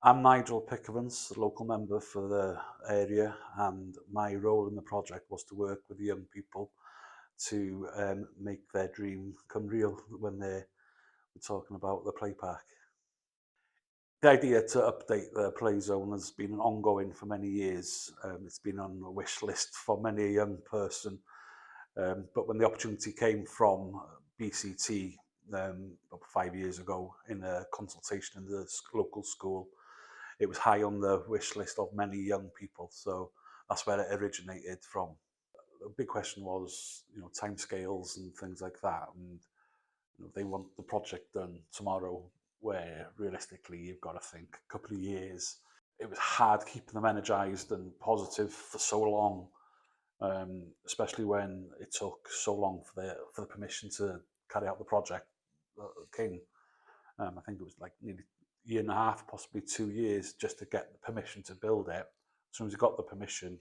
I'm Nigel Pickavance, a local member for the area, and my role in the project was to work with the young people to make their dream come real when they were talking about the play park. The idea to update the play zone has been ongoing for many years. It's been on a wish list for many a young person. But when the opportunity came from BCT about 5 years ago in a consultation in the local school, it was high on the wish list of many young people. So that's where it originated from. The big question was, timescales and things like that. And they want the project done tomorrow, where realistically you've got to think a couple of years. It was hard keeping them energised and positive for so long, especially when it took so long for the permission to carry out the project came. I think it was like nearly a year and a half, possibly 2 years, just to get the permission to build it. As soon as you got the permission,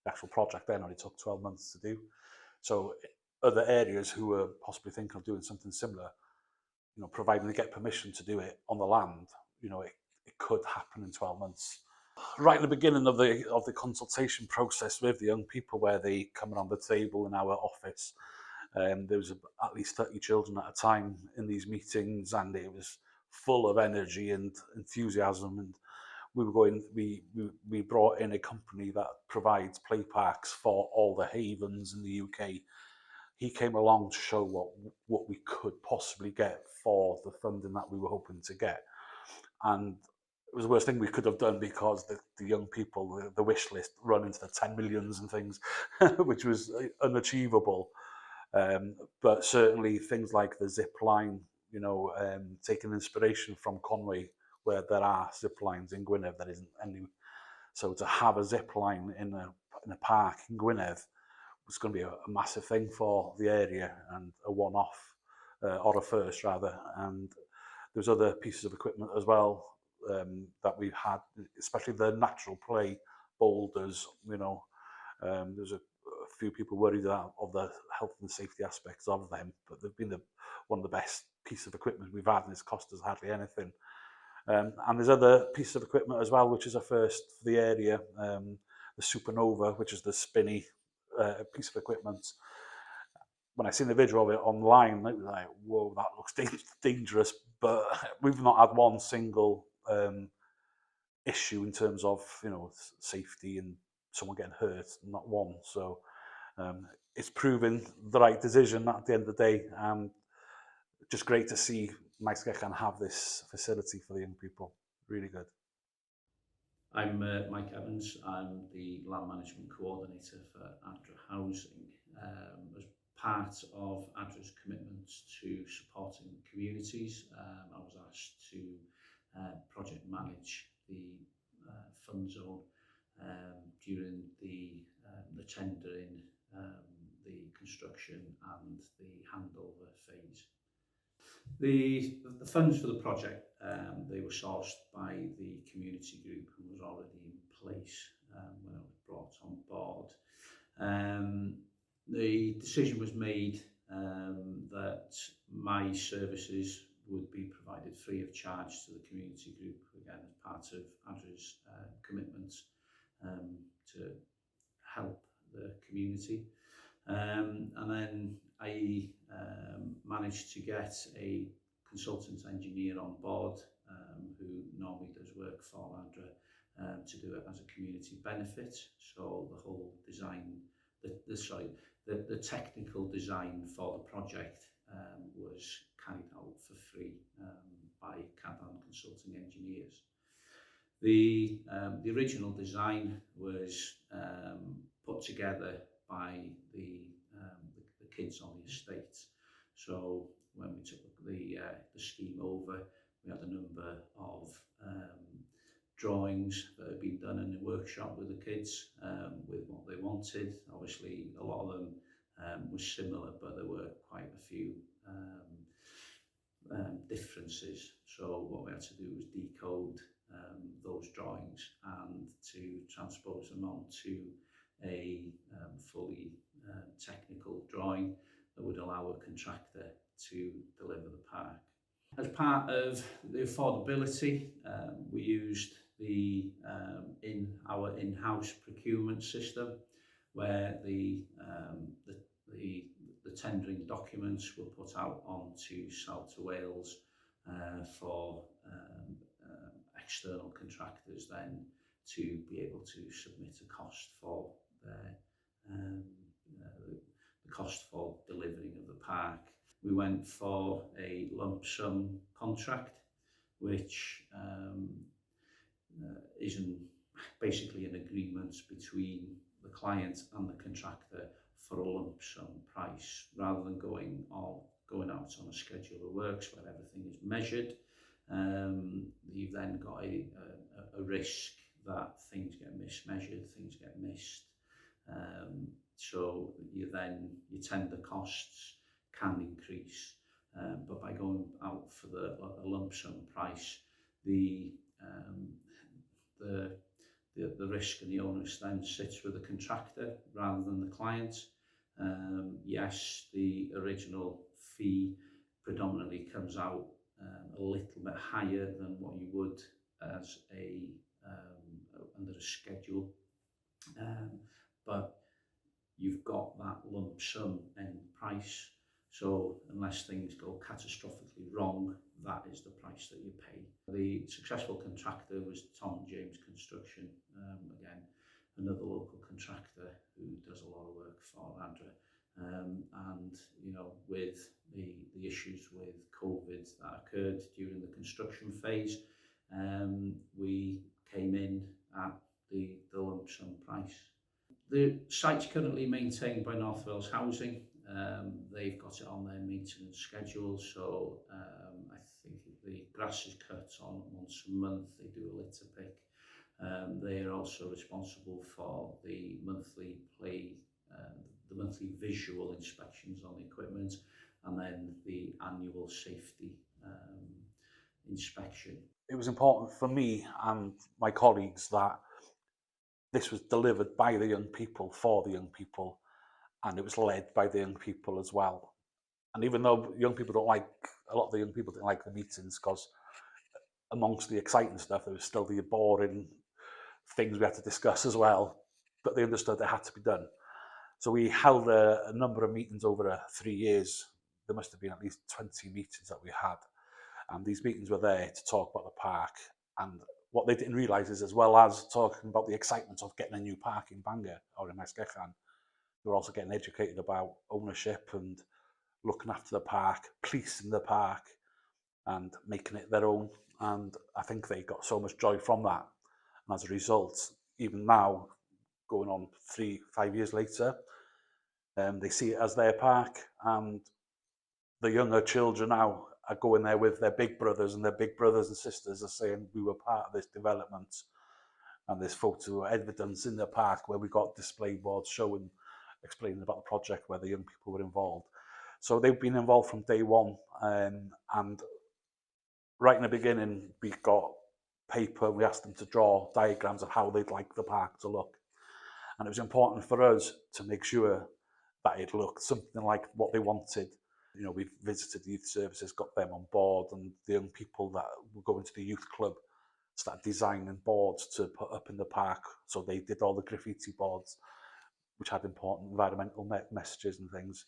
the actual project then only took 12 months to do. So other areas who were possibly thinking of doing something similar, providing they get permission to do it on the land, it could happen in 12 months. Right at the beginning of the consultation process with the young people, where they come around the table in our office, there was at least 30 children at a time in these meetings, and it was full of energy and enthusiasm. And we brought in a company that provides play parks for all the havens in the UK. He came along to show what we could possibly get for the funding that we were hoping to get. And it was the worst thing we could have done, because the young people, the wish list run into the 10 millions and things, which was unachievable. But certainly things like the zip line, taking inspiration from Conway, where there are zip lines in Gwynedd, there isn't any. So to have a zip line in a park in Gwynedd was going to be a massive thing for the area, and a one-off, or a first rather. And there's other pieces of equipment as well that we've had, especially the natural play boulders. There's a few people worried of the health and safety aspects of them, but they've been one of the best pieces of equipment we've had, and it's cost us hardly anything. And there's other pieces of equipment as well, which is a first for the area. The Supernova, which is the spinny piece of equipment. When I seen the video of it online, it was like, whoa, that looks dangerous. But we've not had one single issue in terms of safety and someone getting hurt, not one. So it's proven the right decision at the end of the day. Just great to see Maesgeirchen have this facility for the young people. Really good. I'm Mike Evans. I'm the Land Management Co-ordinator for Adra Housing. As part of Adra's commitment to supporting communities, I was asked to project manage the Fun Zone during the tendering, the construction and the handover phase. The funds for the project, they were sourced by the community group who was already in place when I was brought on board. The decision was made that my services would be provided free of charge to the community group, again as part of Adra's commitment to help the community. And then I managed to get a consultant engineer on board who normally does work for Adra to do it as a community benefit. So the whole design, the technical design for the project was carried out for free by Cavan Consulting Engineers. The original design was put together by the kids on the estate. So when we took the scheme over, we had a number of drawings that had been done in the workshop with the kids with what they wanted. Obviously, a lot of them was similar, but there were quite a few differences. So what we had to do was decode those drawings and to transpose them onto a fully technical drawing that would allow a contractor to deliver the park. As part of the affordability, we used in our in-house procurement system, where the tendering documents were put out onto South to Wales for external contractors then to be able to submit a cost for their the cost for delivering of the park. We went for a lump sum contract, which is basically an agreement between the client and the contractor for a lump sum price, rather than going out on a schedule of works where everything is measured. You've then got a risk that things get mismeasured, things get missed. So your tender costs can increase, but by going out for a lump sum price, the risk and the onus then sits with the contractor rather than the client. Yes, the original fee predominantly comes out a little bit higher than what you would as under a schedule, but you've got that lump sum end price. So unless things go catastrophically wrong, that is the price that you pay. The successful contractor was Tom and James Construction, again, another local contractor who does a lot of work for Adra. And you know, with the issues with COVID that occurred during the construction phase, we came in at the lump sum price. The site's currently maintained by North Wales Housing. They've got it on their maintenance schedule, so I think the grass is cut on once a month. They do a litter pick. They are also responsible for the monthly visual inspections on the equipment, and then the annual safety inspection. It was important for me and my colleagues that this was delivered by the young people for the young people, and it was led by the young people as well. And even though young people don't like, a lot of the young people didn't like the meetings, because amongst the exciting stuff, there was still the boring things we had to discuss as well, but they understood it had to be done. So we held a number of meetings over 3 years. There must have been at least 20 meetings that we had. And these meetings were there to talk about the park. And what they didn't realise is, as well as talking about the excitement of getting a new park in Bangor or in Maesgeirchen, they were also getting educated about ownership and looking after the park, policing the park and making it their own. And I think they got so much joy from that. And as a result, even now, going on 3-5 years later, they see it as their park, and the younger children now are going there with their big brothers, and their big brothers and sisters are saying, we were part of this development. And there's photo evidence in the park where we got display boards explaining about the project where the young people were involved. So they've been involved from day one, and right in the beginning we got paper. We asked them to draw diagrams of how they'd like the park to look, and it was important for us to make sure that it looked something like what they wanted. You know, we've visited youth services, got them on board, and the young people that were going to the youth club started designing boards to put up in the park. So they did all the graffiti boards, which had important environmental messages and things.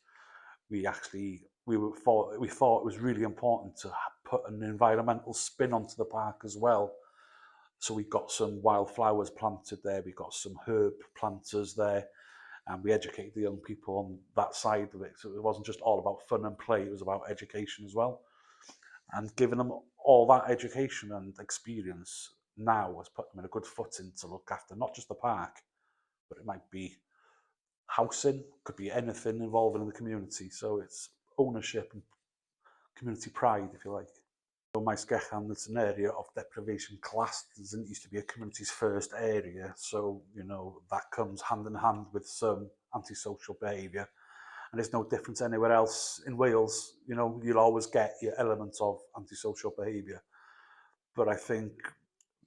We thought it was really important to put an environmental spin onto the park as well. So we got some wildflowers planted there, we got some herb planters there, and we educated the young people on that side of it. So it wasn't just all about fun and play, it was about education as well. And giving them all that education and experience now has put them in a good footing to look after not just the park, but it might be housing, could be anything involving in the community. So it's ownership and community pride, if you like. So Maesgeirchen, it's an area of deprivation class. It used to be a community's first area. So, you know, that comes hand in hand with some antisocial behaviour. And it's no different anywhere else in Wales. You know, you'll always get your elements of antisocial behaviour. But I think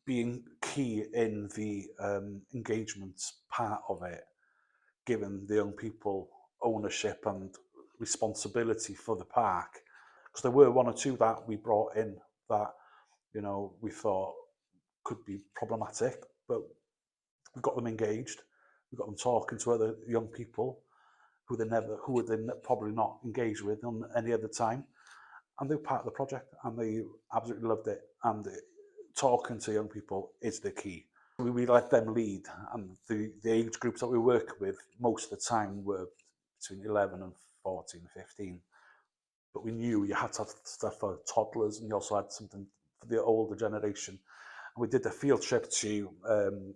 being key in the engagement part of it, giving the young people ownership and responsibility for the park, because there were one or two that we brought in that, you know, we thought could be problematic, but we got them engaged, we got them talking to other young people who would they probably not engage with on any other time, and they were part of the project, and they absolutely loved it. And talking to young people is the key. We let them lead, and the age groups that we work with most of the time were between 11 and 14, 15. But we knew you had to have stuff for toddlers, and you also had something for the older generation. And we did a field trip to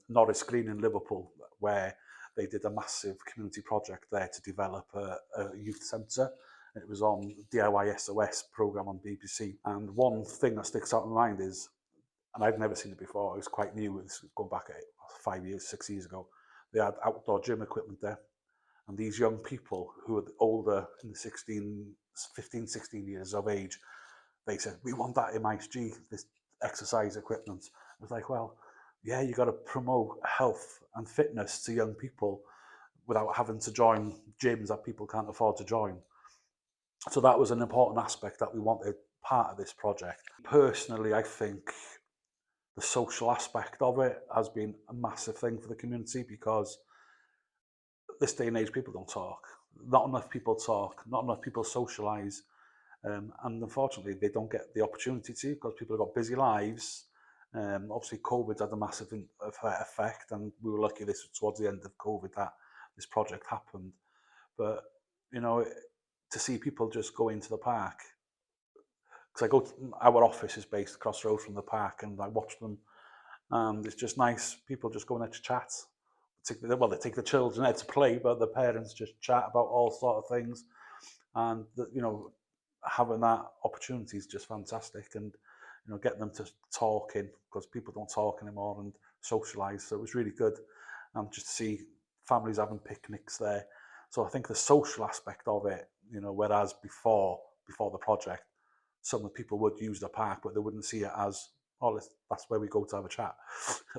Norris Green in Liverpool, where they did a massive community project there to develop a youth centre. It was on DIY SOS programme on BBC. And one thing that sticks out in my mind is, and I'd never seen it before, it was quite new, it was going back 5 years, 6 years ago, they had outdoor gym equipment there. And these young people who were older, in the 15, 16 years of age, they said, we want that in MaesG, this exercise equipment. I was like, well, yeah, you got to promote health and fitness to young people without having to join gyms that people can't afford to join. So that was an important aspect that we wanted part of this project. Personally, I think the social aspect of it has been a massive thing for the community, because this day and age people don't talk. Not enough people talk, not enough people socialise, and unfortunately they don't get the opportunity to, because people have got busy lives. Obviously COVID had a massive effect, and we were lucky this was towards the end of COVID that this project happened. But you know, to see people just go into the park, because our office is based across the road from the park, and I watch them, and it's just nice. People just go in there to chat. They take the children there to play, but the parents just chat about all sort of things, and you know, having that opportunity is just fantastic. And you know, getting them to talking, because people don't talk anymore, and socialise. So it was really good, just to see families having picnics there. So I think the social aspect of it, you know, whereas before the project, some of the people would use the park, but they wouldn't see it as, oh, that's where we go to have a chat.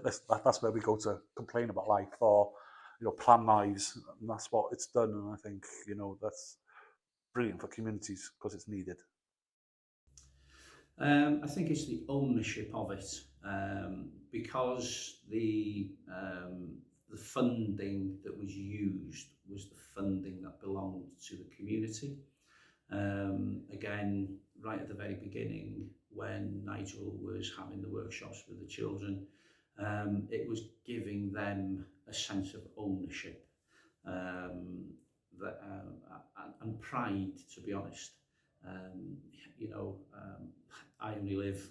That's where we go to complain about life, or you know, plan lives, and that's what it's done. And I think, you know, that's brilliant for communities because it's needed. I think it's the ownership of it, because the funding that was used was the funding that belonged to the community. Again, right at the very beginning, when Nigel was having the workshops with the children, it was giving them a sense of ownership, and pride, to be honest. You know, I only live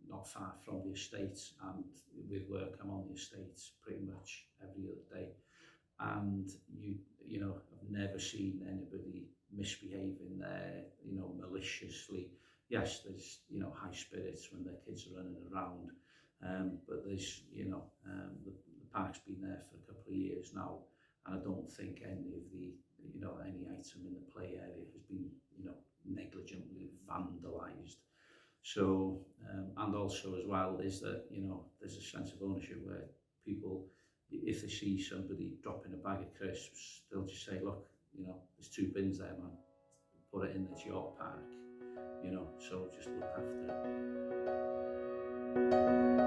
not far from the estate, and with work I'm on the estate pretty much every other day. And you know, I've never seen anybody misbehaving there, you know, maliciously. Yes, there's, you know, high spirits when their kids are running around, but there's, you know, the park's been there for a couple of years now, and I don't think any of the, you know, any item in the play area has been, you know, negligently vandalised. So, and also as well is that, you know, there's a sense of ownership where people, if they see somebody dropping a bag of crisps, they'll just say, look, you know, there's 2 bins there, man, put it in, it's your park, you know, so just look after it.